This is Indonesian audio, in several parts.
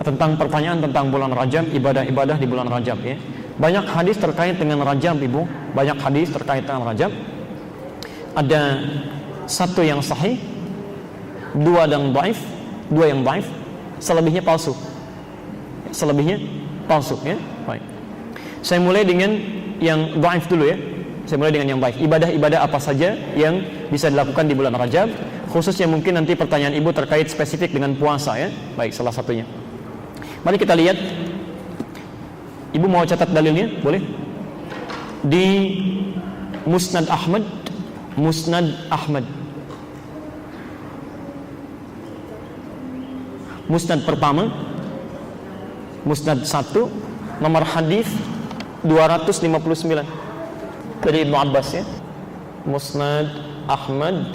tentang pertanyaan tentang bulan Rajab, ibadah-ibadah di bulan Rajab ya. Banyak hadis terkait dengan Rajab, Ibu. Banyak hadis terkait dengan Rajab. Ada satu yang sahih, dua yang dhaif, selebihnya palsu. Selebihnya palsu ya. Baik. Saya mulai dengan yang dhaif dulu ya. Saya mulai dengan yang baik. Ibadah-ibadah apa saja yang bisa dilakukan di bulan Rajab, khususnya mungkin nanti pertanyaan Ibu terkait spesifik dengan puasa ya. Baik, salah satunya. Mari kita lihat. Ibu mau catat dalilnya? Boleh? Di Musnad Ahmad. Musnad pertama, Musnad 1, nomor hadis 259 dari Ibnu Abbas ya. Musnad Ahmad.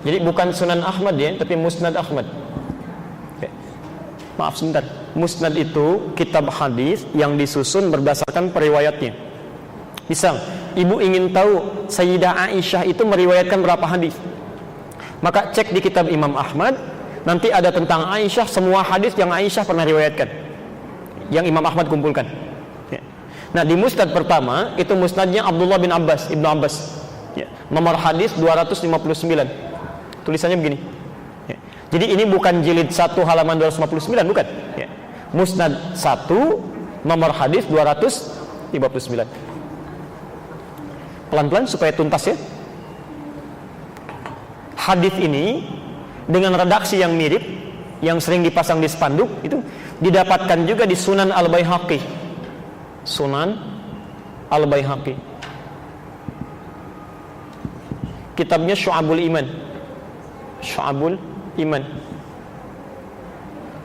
Jadi bukan Sunan Ahmad ya, tapi Musnad Ahmad. Oke. Maaf sebentar. Musnad itu kitab hadis yang disusun berdasarkan periwayatnya. Misal, Ibu ingin tahu Sayyidah Aisyah itu meriwayatkan berapa hadis, maka cek di kitab Imam Ahmad, nanti ada tentang Aisyah, semua hadis yang Aisyah pernah riwayatkan, yang Imam Ahmad kumpulkan. Nah, di Musnad pertama itu Musnadnya Abdullah bin Abbas, Ibnu Abbas ya. Nomor hadis 259. Tulisannya begini ya. Jadi ini bukan jilid 1 halaman 259, bukan ya. Musnad 1, nomor hadis 259. Pelan-pelan supaya tuntas ya. Hadis ini dengan redaksi yang mirip, yang sering dipasang di spanduk, itu didapatkan juga di Sunan Al-Baihaqi. Sunan Al-Baihaqi. Kitabnya Syu'abul Iman.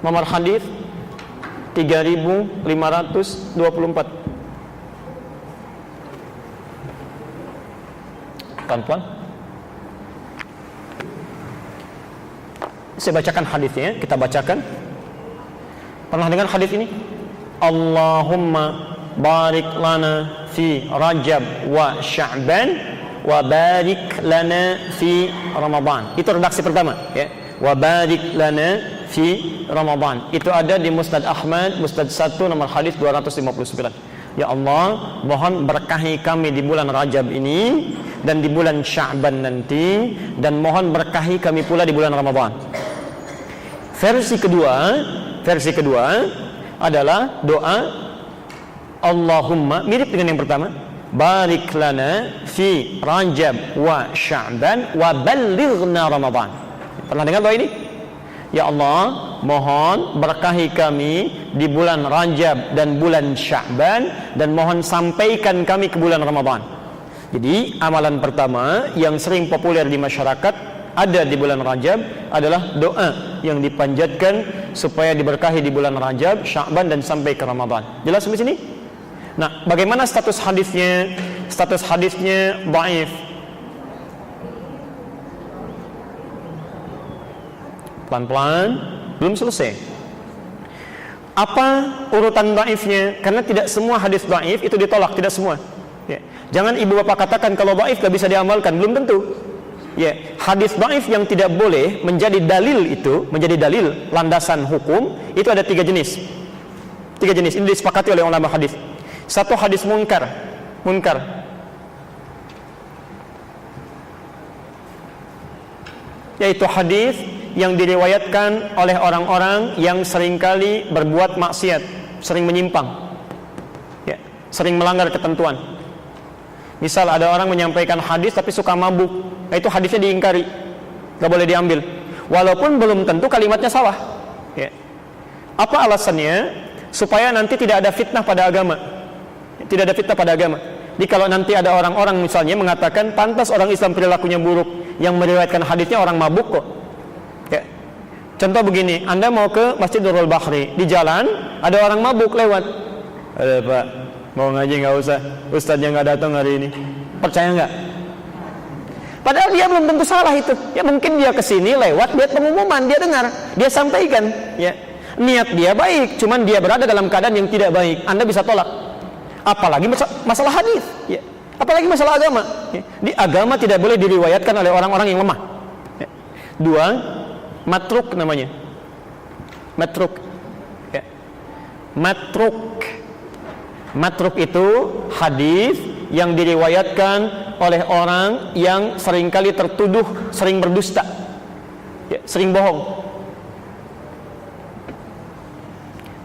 Nomor hadis 3524. Pelan-pelan. Saya bacakan hadisnya, kita bacakan. Pernah dengar hadis ini? Allahumma barik lana fi Rajab wa Sya'ban wa barik lana fi Ramadan. Itu redaksi pertama ya. Wa barik lana fi Ramadan. Itu ada di Musnad Ahmad, Musnad 1, nomor hadis 259. Ya Allah, mohon berkahi kami di bulan Rajab ini dan di bulan Sya'ban nanti, dan mohon berkahi kami pula di bulan Ramadan. Versi kedua adalah doa Allahumma, mirip dengan yang pertama, barik lana fi Rajab wa Sya'ban wa ballighna Ramadan. Pernah dengar doa ini? Ya Allah, mohon berkahi kami di bulan Rajab dan bulan Sya'ban, dan mohon sampaikan kami ke bulan Ramadan. Jadi amalan pertama yang sering populer di masyarakat ada di bulan Rajab adalah doa yang dipanjatkan supaya diberkahi di bulan Rajab, Sya'ban, dan sampai ke Ramadan. Jelas sampai sini? Nah, bagaimana status hadisnya? Status hadisnya dhaif. Pelan-pelan, belum selesai. Apa urutan dhaifnya? Karena tidak semua hadis dhaif itu ditolak, tidak semua. Ya. Jangan ibu bapak katakan kalau dhaif gak bisa diamalkan, belum tentu. Ya, hadis dhaif yang tidak boleh menjadi dalil itu, menjadi dalil landasan hukum, itu ada 3 jenis. 3 jenis ini disepakati oleh ulama hadis. Satu, hadis munkar. Yaitu hadis yang diriwayatkan oleh orang-orang yang seringkali berbuat maksiat, sering menyimpang, ya, sering melanggar ketentuan. Misal ada orang menyampaikan hadis tapi suka mabuk, itu hadisnya diingkari, gak boleh diambil, walaupun belum tentu kalimatnya salah. Ya. Apa alasannya? Supaya nanti tidak ada fitnah pada agama. Tidak ada fitnah pada agama. Jadi kalau nanti ada orang-orang misalnya mengatakan pantas orang Islam perilakunya buruk, yang meriwayatkan hadisnya orang mabuk kok. Ya. Contoh begini, Anda mau ke Masjid Nurul Bahri, di jalan ada orang mabuk lewat. Ada Pak, mau ngaji nggak usah, ustadznya nggak datang hari ini. Percaya nggak? Padahal dia belum tentu salah itu. Ya mungkin dia kesini lewat, lihat pengumuman, dia dengar, dia sampaikan. Ya, niat dia baik, cuman dia berada dalam keadaan yang tidak baik. Anda bisa tolak. Apalagi masalah hadis. Ya. Apalagi masalah agama. Ya. Di agama tidak boleh diriwayatkan oleh orang-orang yang lemah. Ya. 2, matruk namanya. Matruk. Ya. Matruk itu hadis yang diriwayatkan oleh orang yang seringkali tertuduh sering berdusta, ya, sering bohong.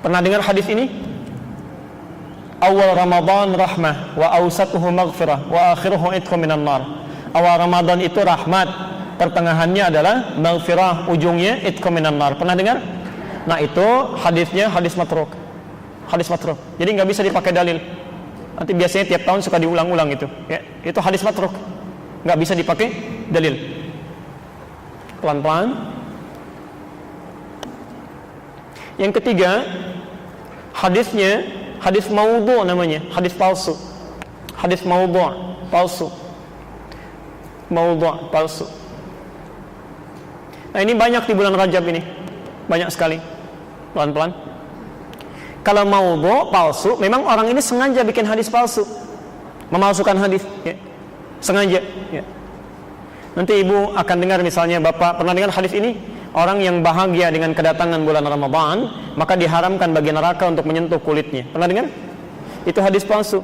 Pernah dengar hadis ini? Awal Ramadan rahmah, wa awsatuhu maghfirah, wa akhiruhu itqu minan nar. Awal Ramadan itu rahmat, pertengahannya adalah maghfirah, ujungnya itqu minan nar. Pernah dengar? Nah, itu hadisnya hadis matruk. Hadis matruk. Jadi nggak bisa dipakai dalil. Nanti biasanya tiap tahun suka diulang-ulang itu. Ya, itu hadis matruk. Nggak bisa dipakai dalil. Pelan-pelan. Yang ketiga, hadisnya hadis maudhu namanya, hadis palsu. Hadis maudhu, palsu. Maudhu, palsu. Nah, ini banyak di bulan Rajab ini. Banyak sekali. Pelan-pelan. Kalau maudhu, palsu, memang orang ini sengaja bikin hadis palsu. Memalsukan hadis, ya. Sengaja, ya. Nanti ibu akan dengar misalnya bapak pernah dengar hadis ini? Orang yang bahagia dengan kedatangan bulan Ramadan, maka diharamkan bagi neraka untuk menyentuh kulitnya. Pernah dengar? Itu hadis palsu.